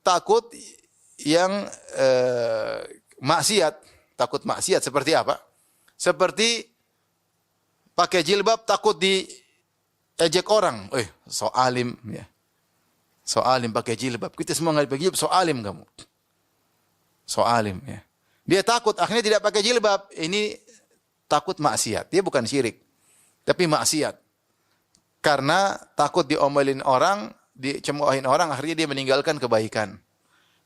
takut yang maksiat. Takut maksiat seperti apa? Seperti pakai jilbab takut diejek orang. So alim ya. So alim pakai jilbab. Kita semua nggak pakai jilbab, so alim kamu. So alim ya. Dia takut akhirnya tidak pakai jilbab. Ini takut maksiat. Dia bukan syirik, tapi maksiat. Karena takut diomelin orang, dicemoohin orang, akhirnya dia meninggalkan kebaikan.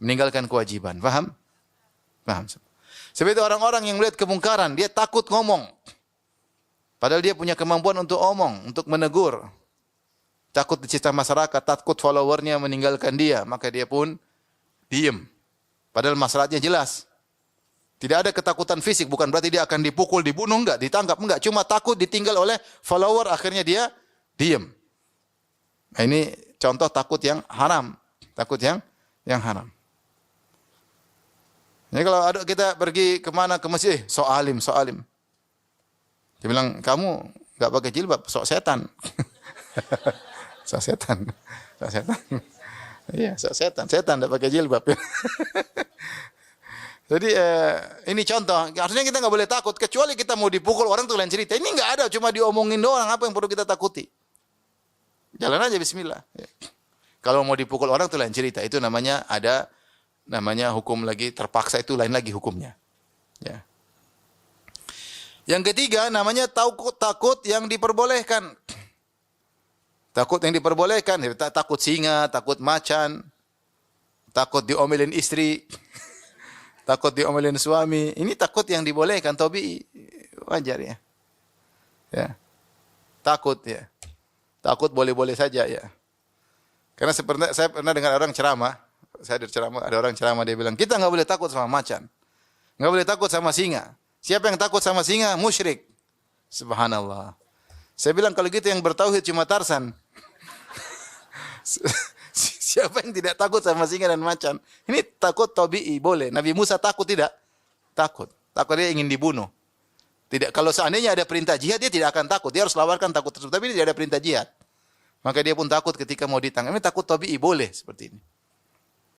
Meninggalkan kewajiban. Paham? Paham. Seperti orang-orang yang melihat kemungkaran, dia takut ngomong. Padahal dia punya kemampuan untuk omong, untuk menegur. Takut dicela masyarakat, takut followernya meninggalkan dia, maka dia pun diem. Padahal masalahnya jelas. Tidak ada ketakutan fisik, bukan berarti dia akan dipukul, dibunuh, enggak, ditangkap, enggak. Cuma takut ditinggal oleh follower, akhirnya dia diem. Nah, ini contoh takut yang haram. Takut yang haram. Jadi kalau ada kita pergi kemana ke masjid, so alim. Dia bilang, kamu enggak pakai jilbab, sok setan. Sok setan. Iya, sok setan. Setan enggak pakai jilbab. Jadi ini contoh. Artinya kita enggak boleh takut, kecuali kita mau dipukul orang tuh lain cerita. Ini enggak ada, cuma diomongin doang. Apa yang perlu kita takuti? Jalan aja bismillah. Ya. Kalau mau dipukul orang tuh lain cerita. Itu namanya hukum lagi terpaksa, itu lain lagi hukumnya. Ya. Yang ketiga namanya takut yang diperbolehkan. Takut yang diperbolehkan, takut singa, takut macan, takut diomelin istri, takut diomelin suami. Ini takut yang dibolehkan, tabii, wajar ya. Ya. Takut ya. Takut boleh-boleh saja ya. Karena saya pernah dengar orang ceramah, ada orang ceramah dia bilang, kita enggak boleh takut sama macan. Enggak boleh takut sama singa. Siapa yang takut sama singa? Musyrik. Subhanallah. Saya bilang kalau gitu yang bertauhid cuma Tarsan. Siapa yang tidak takut sama singa dan macan? Ini takut tabii, boleh. Nabi Musa takut tidak? Takut. Takut dia ingin dibunuh. Tidak. Kalau seandainya ada perintah jihad, dia tidak akan takut. Dia harus lawarkan takut tersebut. Tapi tidak ada perintah jihad. Maka dia pun takut ketika mau ditangkap. Ini takut tabii, boleh seperti ini.